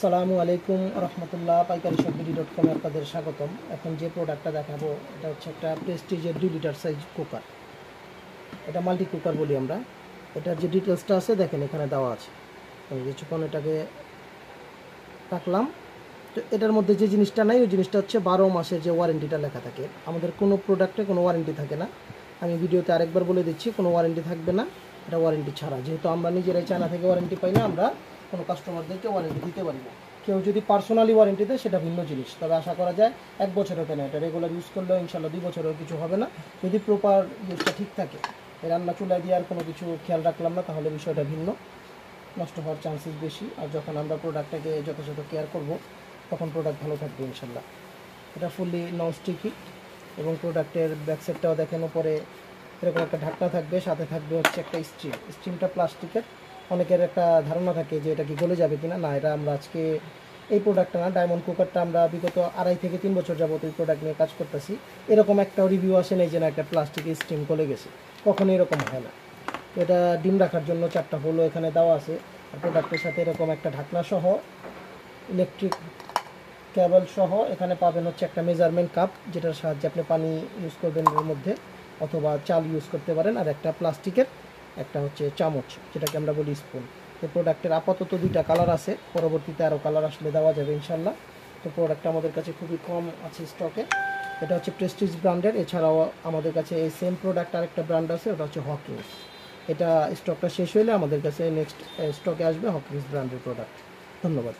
আসসালামু আলাইকুম রহমতুল্লাহ। পাইকারি সবজি.com আপনাদের স্বাগতম। এখন যে প্রোডাক্টটা দেখাবো এটা হচ্ছে একটা প্রেস্টিজের 2 লিটার সাইজ কুকার। এটা মাল্টি কুকার বলি আমরা। এটার যে ডিটেলসটা আছে দেখেন এখানে দেওয়া আছে। আমি কিছুক্ষণ এটাকে রাখলাম। তো এটার মধ্যে যে জিনিসটা নাই ওই জিনিসটা হচ্ছে 12 মাসের যে ওয়ারেন্টিটা লেখা থাকে। আমাদের কোনো প্রোডাক্টে কোনো ওয়ারেন্টি থাকে না। আমি ভিডিওতে আরেকবার বলে দিচ্ছি, কোনো ওয়ারেন্টি থাকবে না, এটা ওয়ারেন্টি ছাড়া। যেহেতু আমরা নিজেরাই চায়না থেকে ওয়ারেন্টি পাই না, আমরা কোনো কাস্টমারদেরকে ওয়ারেন্টি দিতে পারি না। কেউ যদি পার্সোনালি ওয়ারেন্টি দেয় সেটা ভিন্ন জিনিস, তবে আশা করা যায় 1 বছর হতে না, এটা রেগুলার ইউজ করলেও ইনশাল্লাহ 2 বছরেও কিছু হবে না, যদি প্রপার ইউজটা ঠিক থাকে। রান্না চুলায় দিয়ে আর কোনো কিছু খেয়াল রাখলাম না তাহলে বিষয়টা ভিন্ন, নষ্ট হওয়ার চান্সেস বেশি। আর যখন আমরা প্রোডাক্টটাকে যথাযথ কেয়ার করব তখন প্রোডাক্ট ভালো থাকবে ইনশাল্লাহ। এটা ফুললি নন স্টিকি এবং প্রোডাক্টের ব্যাক সাইডটাও দেখেন, উপরে এরকম একটা ঢাকনা থাকবে, সাথে থাকবে হচ্ছে একটা স্টিমটা প্লাস্টিকের। অনেকের একটা ধারণা থাকে যে এটা কি গলে যাবে কিনা, না, এটা আমরা আজকে এই প্রোডাক্টটা না, ডায়মন্ড কুকারটা আমরা বিগত 2.5 থেকে 3 বছর যাবত এই প্রোডাক্ট নিয়ে কাজ করতেছি। এরকম একটা রিভিউ আসে নাই যে না একটা প্লাস্টিকের স্টিম গলে গেছে, কখনো এরকম হয় না। এটা ডিম রাখার জন্য 4টা হোলও এখানে দেওয়া আছে। আর প্রোডাক্টের সাথে এরকম একটা ঢাকনা সহ, ইলেকট্রিক কেবল সহ এখানে পাবেন হচ্ছে একটা মেজারমেন্ট কাপ, যেটার সাহায্যে আপনি পানি ইউজ করবেন এর মধ্যে, অথবা চাল ইউজ করতে পারেন। আর একটা প্লাস্টিকের একটা হচ্ছে চামচ, যেটাকে আমরা বলি স্পুন। এই প্রোডাক্টের আপাতত 2টা কালার আছে, পরবর্তীতে আরও কালার আসলে দেওয়া যাবে ইনশাল্লাহ। তো প্রোডাক্টটা আমাদের কাছে খুবই কম আছে স্টকে। এটা হচ্ছে প্রেস্টিজ ব্র্যান্ডের। এছাড়াও আমাদের কাছে এই সেম প্রোডাক্ট আরেকটা ব্র্যান্ড আছে, ওটা হচ্ছে হকিংস। এটা স্টকটা শেষ হলে আমাদের কাছে নেক্সট স্টকে আসবে হকিংস ব্র্যান্ডের প্রোডাক্ট। ধন্যবাদ।